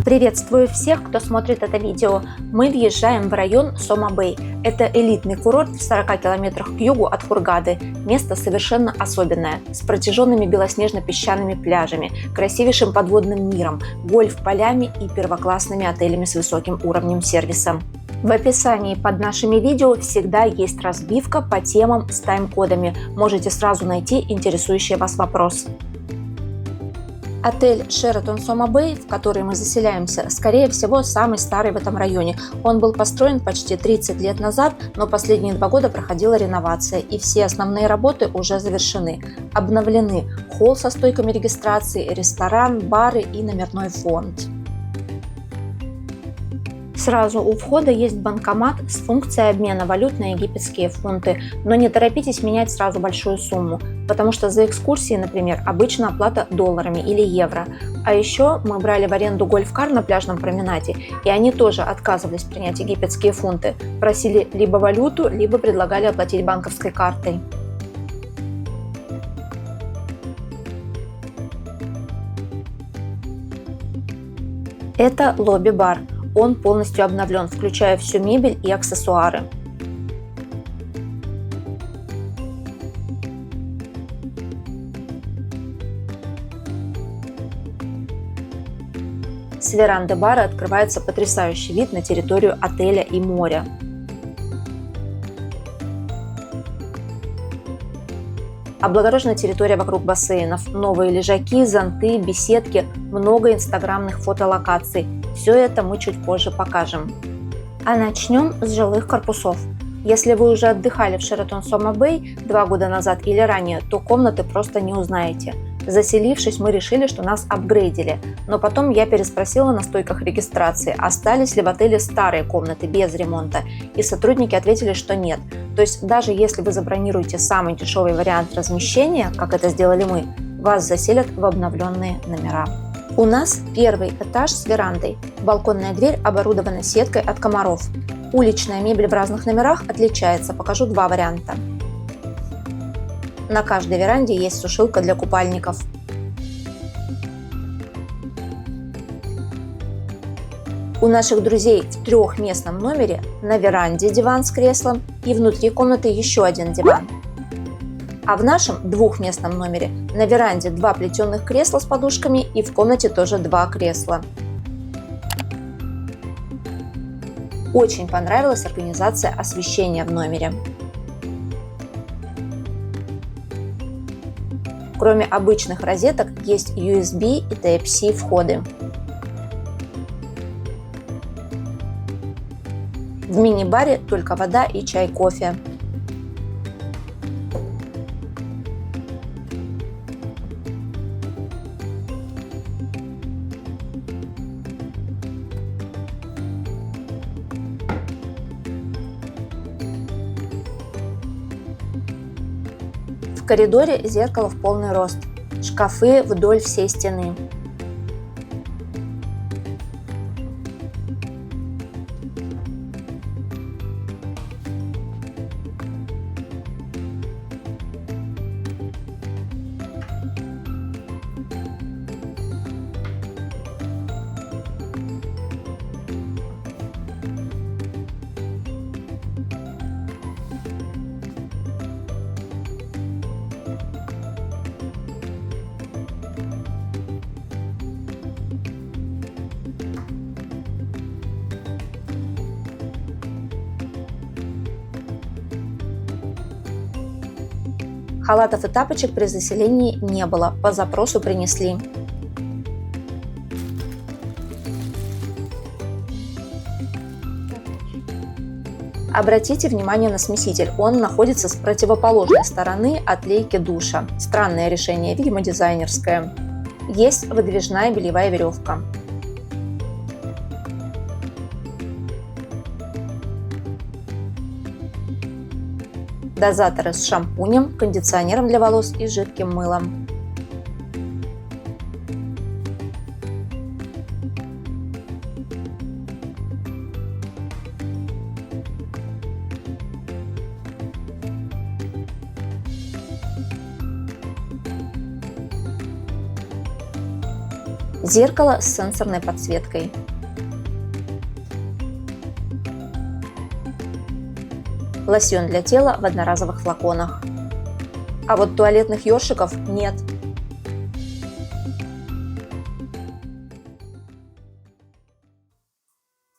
Приветствую всех, кто смотрит это видео. Мы въезжаем в район Сома-Бэй. Это элитный курорт в 40 километрах к югу от Хургады. Место совершенно особенное, с протяженными белоснежно-песчаными пляжами, красивейшим подводным миром, гольф-полями и первоклассными отелями с высоким уровнем сервиса. В описании под нашими видео всегда есть разбивка по темам с тайм-кодами. Можете сразу найти интересующий вас вопрос. Отель Sheraton Soma-Bay, в который мы заселяемся, скорее всего, самый старый в этом районе. Он был построен почти 30 лет назад, но последние 2 года проходила реновация, и все основные работы уже завершены. Обновлены холл со стойками регистрации, ресторан, бары и номерной фонд. Сразу у входа есть банкомат с функцией обмена валют на египетские фунты, но не торопитесь менять сразу большую сумму, потому что за экскурсии, например, обычно оплата долларами или евро. А еще мы брали в аренду гольф-кар на пляжном променаде, и они тоже отказывались принять египетские фунты, просили либо валюту, либо предлагали оплатить банковской картой. Это лобби-бар. Он полностью обновлен, включая всю мебель и аксессуары. С веранды бара открывается потрясающий вид на территорию отеля и моря. Облагорожена территория вокруг бассейнов, новые лежаки, зонты, беседки, много инстаграмных фотолокаций. Все это мы чуть позже покажем. А начнем с жилых корпусов. Если вы уже отдыхали в Sheraton Soma-Bay 2 года назад или ранее, то комнаты просто не узнаете. Заселившись, мы решили, что нас апгрейдили, но потом я переспросила на стойках регистрации, остались ли в отеле старые комнаты без ремонта, и сотрудники ответили, что нет. То есть даже если вы забронируете самый дешевый вариант размещения, как это сделали мы, вас заселят в обновленные номера. У нас первый этаж с верандой. Балконная дверь оборудована сеткой от комаров. Уличная мебель в разных номерах отличается, покажу 2 варианта. На каждой веранде есть сушилка для купальников. У наших друзей в 3-местном номере на веранде диван с креслом и внутри комнаты еще один диван. А в нашем 2-местном номере на веранде 2 плетеных кресла с подушками и в комнате тоже 2 кресла. Очень понравилась организация освещения в номере. Кроме обычных розеток есть USB и Type-C входы. В мини-баре только вода и чай-кофе. В коридоре зеркало в полный рост, шкафы вдоль всей стены. Халатов и тапочек при заселении не было, по запросу принесли. Обратите внимание на смеситель, он находится с противоположной стороны от лейки душа. Странное решение, видимо дизайнерское. Есть выдвижная бельевая веревка. Дозаторы с шампунем, кондиционером для волос и жидким мылом. Зеркало с сенсорной подсветкой. Лосьон для тела в одноразовых флаконах. А вот туалетных ёршиков нет.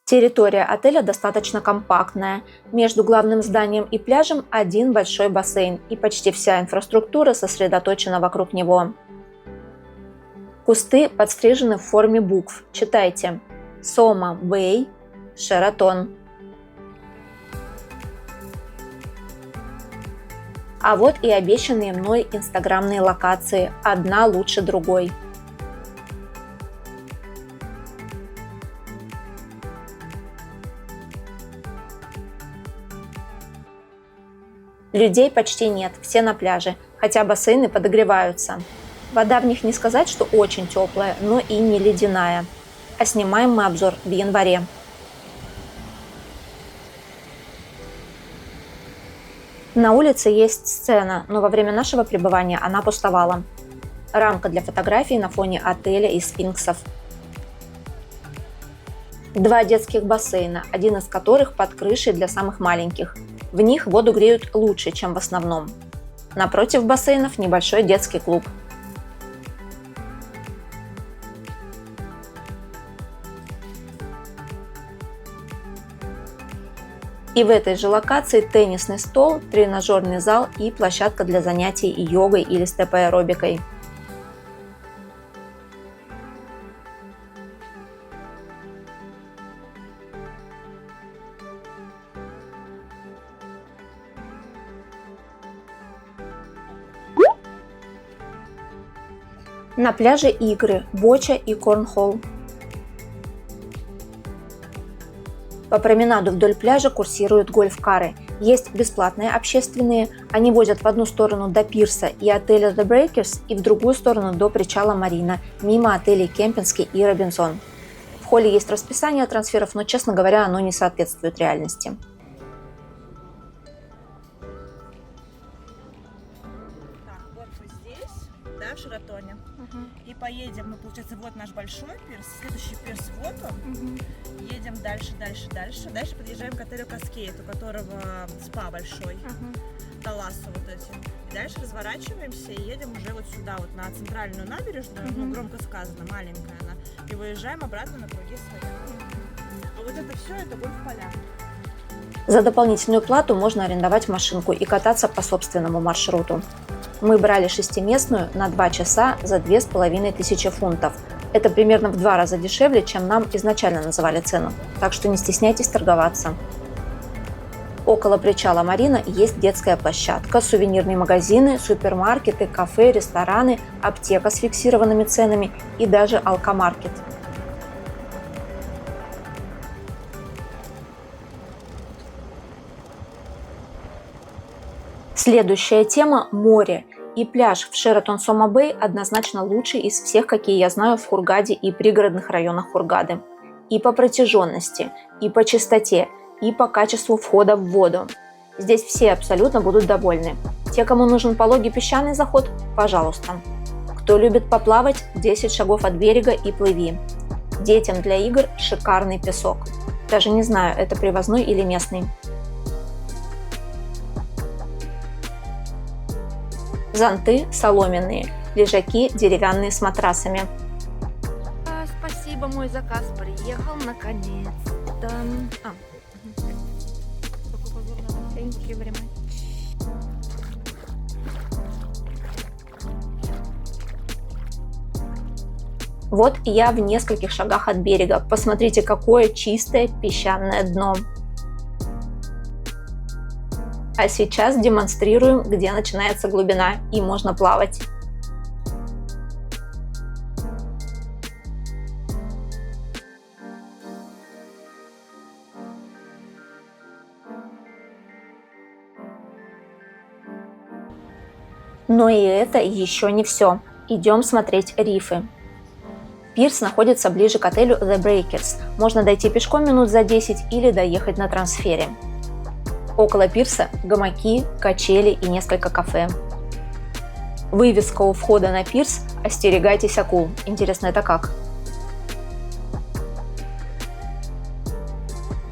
Территория отеля достаточно компактная. Между главным зданием и пляжем один большой бассейн, и почти вся инфраструктура сосредоточена вокруг него. Кусты подстрижены в форме букв. Читайте: Сома Бэй, Шератон. А вот и обещанные мной инстаграмные локации, одна лучше другой. Людей почти нет, все на пляже, хотя бассейны подогреваются. Вода в них не сказать, что очень теплая, но и не ледяная. А снимаем мы обзор в январе. На улице есть сцена, но во время нашего пребывания она пустовала. Рамка для фотографий на фоне отеля и сфинксов. 2 детских бассейна, один из которых под крышей для самых маленьких. В них воду греют лучше, чем в основном. Напротив бассейнов небольшой детский клуб. И в этой же локации теннисный стол, тренажерный зал и площадка для занятий йогой или степ-аэробикой. На пляже игры, боча и корнхолл. По променаду вдоль пляжа курсируют гольф-кары. Есть бесплатные общественные, они возят в одну сторону до пирса и отеля The Breakers и в другую сторону до причала Марина, мимо отелей Кемпинский и Робинсон. В холле есть расписание трансферов, но, честно говоря, оно не соответствует реальности. Вот мы здесь, да, в Шератоне. И поедем, мы, получается, вот наш большой пирс, следующий пирс вот он. Едем дальше. Дальше подъезжаем к отелю Каскейд, у которого спа большой, Таласа вот эти. И дальше разворачиваемся и едем уже вот сюда, вот на центральную набережную, ну, громко сказано, маленькая она, и выезжаем обратно на круги своя. А вот это все, это гольф-поля. За дополнительную плату можно арендовать машинку и кататься по собственному маршруту. Мы брали 6-местную на 2 часа за 2500 фунтов. Это примерно в 2 раза дешевле, чем нам изначально называли цену, так что не стесняйтесь торговаться. Около причала Марина есть детская площадка, сувенирные магазины, супермаркеты, кафе, рестораны, аптека с фиксированными ценами и даже алкомаркет. Следующая тема – море. И пляж в Шератон Сома Бэй однозначно лучший из всех, какие я знаю в Хургаде и пригородных районах Хургады. И по протяженности, и по чистоте, и по качеству входа в воду. Здесь все абсолютно будут довольны. Те, кому нужен пологий песчаный заход – пожалуйста. Кто любит поплавать – 10 шагов от берега и плыви. Детям для игр – шикарный песок. Даже не знаю, это привозной или местный. Зонты соломенные, лежаки деревянные с матрасами. Спасибо, мой заказ приехал наконец-то. Thank you very much. Вот и я в нескольких шагах от берега. Посмотрите, какое чистое песчаное дно. А сейчас демонстрируем, где начинается глубина и можно плавать. Но и это еще не все. Идем смотреть рифы. Пирс находится ближе к отелю The Breakers. Можно дойти пешком минут за 10 или доехать на трансфере. Около пирса гамаки, качели и несколько кафе. Вывеска у входа на пирс «Остерегайтесь акул». Интересно, это как?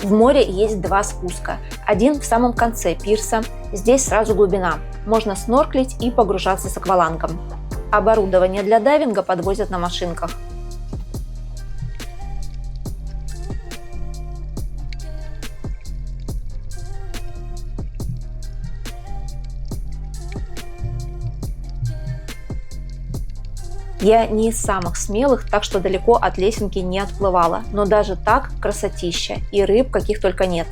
В море есть два спуска. Один в самом конце пирса, здесь сразу глубина. Можно снорклить и погружаться с аквалангом. Оборудование для дайвинга подвозят на машинках. Я не из самых смелых, так что далеко от лесенки не отплывала, но даже так красотища, и рыб каких только нет.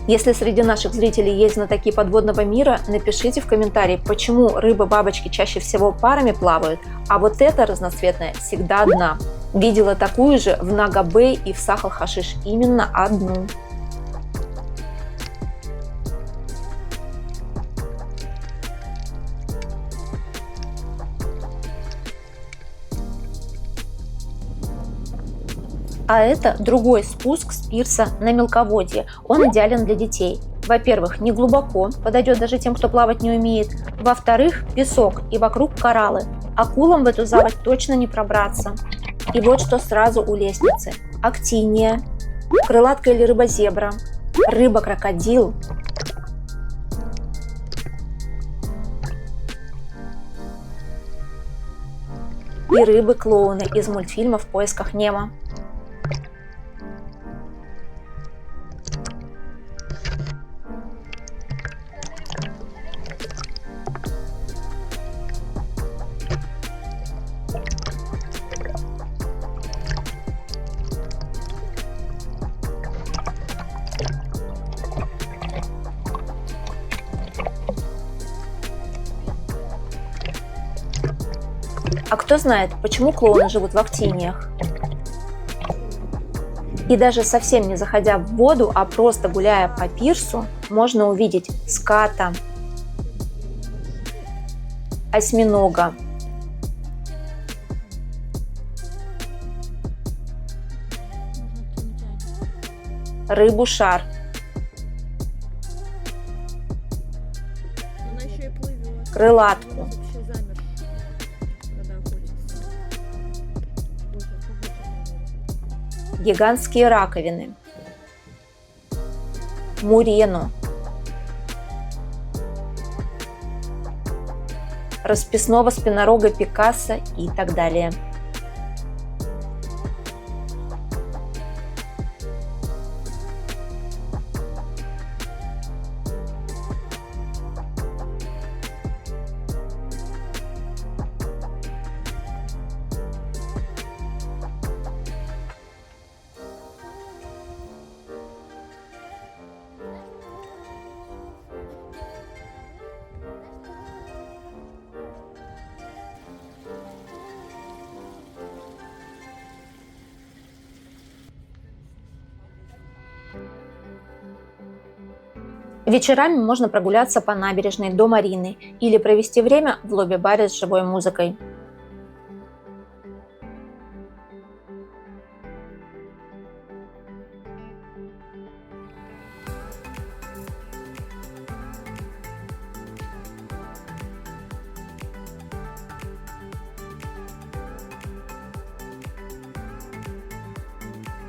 Если среди наших зрителей есть знатоки подводного мира, напишите в комментарии, почему рыбы-бабочки чаще всего парами плавают, а вот эта разноцветная всегда одна. Видела такую же в Нага-Бэй и в Сахал-Хашиш, именно одну. А это другой спуск с пирса на мелководье. Он идеален для детей. Во-первых, не глубоко, подойдет даже тем, кто плавать не умеет. Во-вторых, песок и вокруг кораллы. Акулам в эту заводь точно не пробраться. И вот что сразу у лестницы. Актиния, крылатка или рыба-зебра, рыба-крокодил, и рыбы-клоуны из мультфильма «В поисках Немо». А кто знает, почему клоуны живут в актиниях? И даже совсем не заходя в воду, а просто гуляя по пирсу, можно увидеть ската, осьминога, рыбу-шар, Она еще и плывет. крылатку, Вообще замер, когда охотится. гигантские раковины, мурену, расписного спинорога Пикассо и так далее. Вечерами можно прогуляться по набережной до Марины или провести время в лобби-баре с живой музыкой.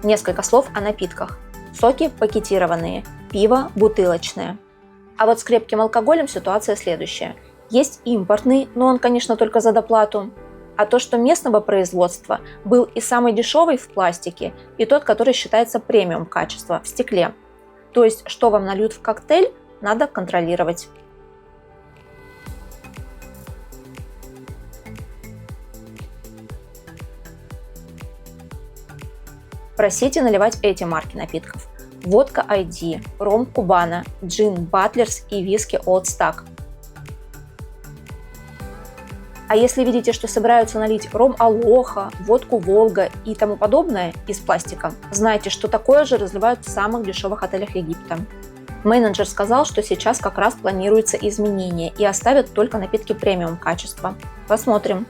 Несколько слов о напитках. Соки пакетированные, пиво бутылочное. А вот с крепким алкоголем ситуация следующая. Есть импортный, но он, конечно, только за доплату. А то, что местного производства, был и самый дешевый в пластике, и тот, который считается премиум качества в стекле. То есть, что вам нальют в коктейль, надо контролировать. Просите наливать эти марки напитков: водка ID, ром Кубана, джин Батлерс и виски Old Stack. А если видите, что собираются налить ром Алоха, водку Волга и тому подобное из пластика, знайте, что такое же разливают в самых дешевых отелях Египта. Менеджер сказал, что сейчас как раз планируется изменение и оставят только напитки премиум качества. Посмотрим.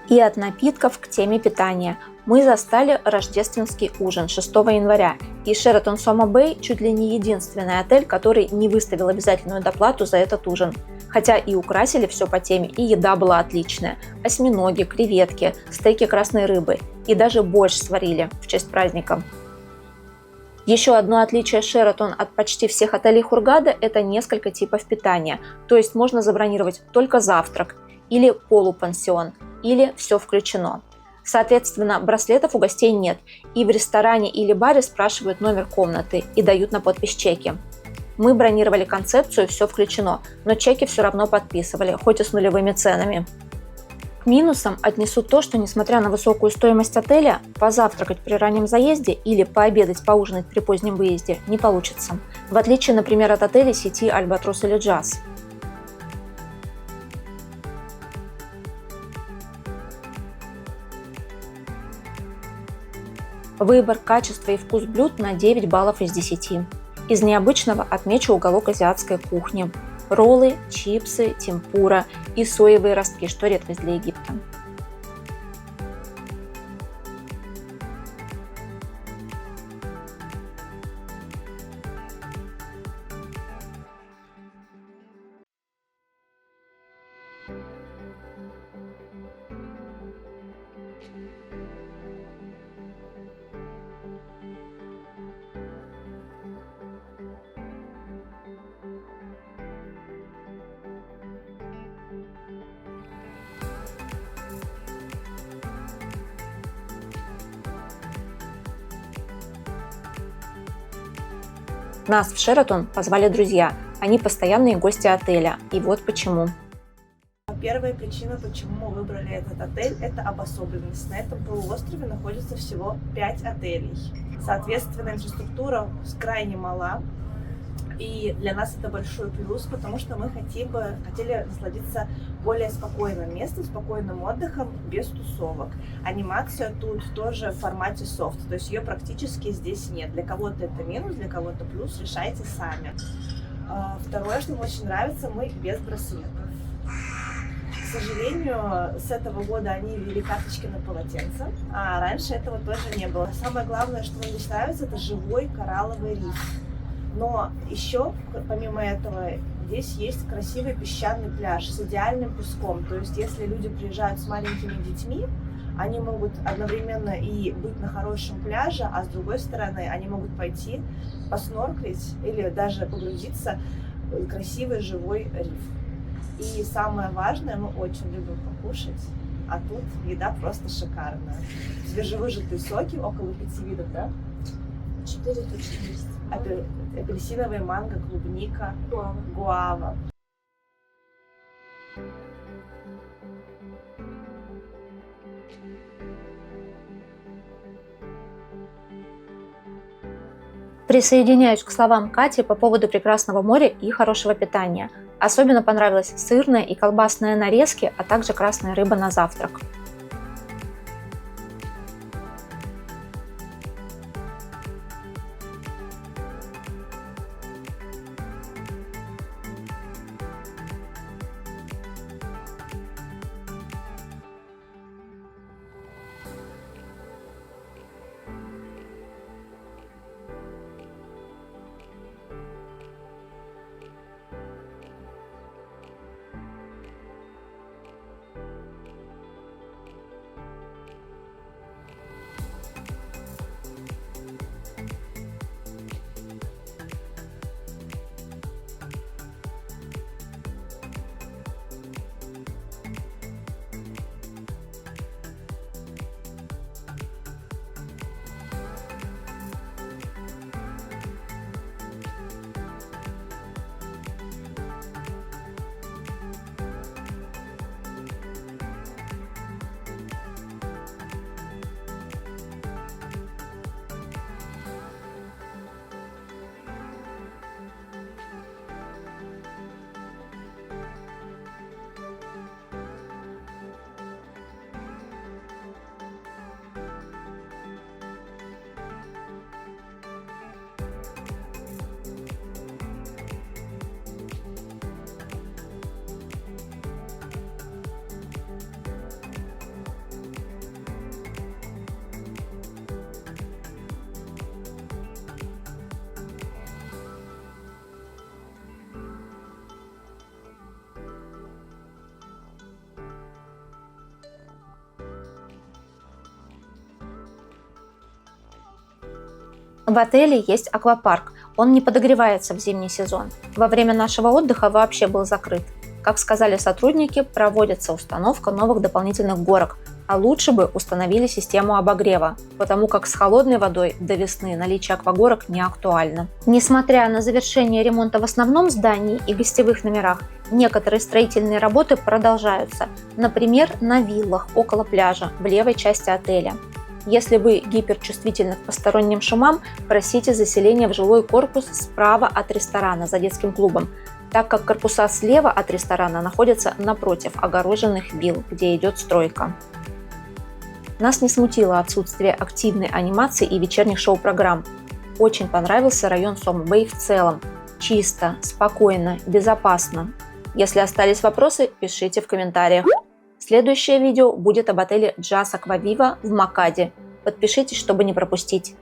И от напитков к теме питания. Мы застали рождественский ужин 6 января, и Sheraton Soma Bay чуть ли не единственный отель, который не выставил обязательную доплату за этот ужин. Хотя и украсили все по теме, и еда была отличная. Осьминоги, креветки, стейки красной рыбы, и даже борщ сварили в честь праздника. Еще одно отличие Sheraton от почти всех отелей Хургада – это несколько типов питания. То есть можно забронировать только завтрак, или полупансион, или все включено. Соответственно, браслетов у гостей нет, и в ресторане или баре спрашивают номер комнаты и дают на подпись чеки. Мы бронировали концепцию «все включено», но чеки все равно подписывали, хоть и с нулевыми ценами. К минусам отнесу то, что несмотря на высокую стоимость отеля, позавтракать при раннем заезде или пообедать, поужинать при позднем выезде не получится. В отличие, например, от отелей сети Альбатрос или Джаз. Выбор, качество и вкус блюд на 9 баллов из 10. Из необычного отмечу уголок азиатской кухни. Роллы, чипсы, темпура и соевые ростки, что редкость для Египта. Нас в Шератон позвали друзья, они постоянные гости отеля, и вот почему. Первая причина, почему мы выбрали этот отель, это обособленность. На этом полуострове находится всего 5 отелей. Соответственно, инфраструктура крайне мала. И для нас это большой плюс, потому что мы хотели насладиться более спокойным местом, спокойным отдыхом, без тусовок. Анимация тут тоже в формате софт, то есть ее практически здесь нет. Для кого-то это минус, для кого-то плюс, решайте сами. Второе, что мне очень нравится, мы без браслетов. К сожалению, с этого года они ввели карточки на полотенце, а раньше этого тоже не было. Самое главное, что мне здесь нравится, это живой коралловый риф. Но еще, помимо этого, здесь есть красивый песчаный пляж с идеальным песком. То есть, если люди приезжают с маленькими детьми, они могут одновременно и быть на хорошем пляже, а с другой стороны, они могут пойти поснорклить или даже погрузиться в красивый живой риф. И самое важное, мы очень любим покушать, а тут еда просто шикарная. Свежевыжатые соки, около 5 видов, да? 4 точно есть. Апельсиновый, манго, клубника, гуава. Присоединяюсь к словам Кати по поводу прекрасного моря и хорошего питания. Особенно понравилась сырная и колбасная нарезки, а также красная рыба на завтрак. В отеле есть аквапарк. Он не подогревается в зимний сезон. Во время нашего отдыха вообще был закрыт. Как сказали сотрудники, проводится установка новых дополнительных горок, а лучше бы установили систему обогрева, потому как с холодной водой до весны наличие аквагорок не актуально. Несмотря на завершение ремонта в основном здании и гостевых номерах, некоторые строительные работы продолжаются, например, на виллах около пляжа в левой части отеля. Если вы гиперчувствительны к посторонним шумам, просите заселение в жилой корпус справа от ресторана за детским клубом, так как корпуса слева от ресторана находятся напротив огороженных вилл, где идет стройка. Нас не смутило отсутствие активной анимации и вечерних шоу-программ. Очень понравился район Сом-Бэй в целом. Чисто, спокойно, безопасно. Если остались вопросы, пишите в комментариях. Следующее видео будет об отеле Джаз Аквавива в Макаде. Подпишитесь, чтобы не пропустить.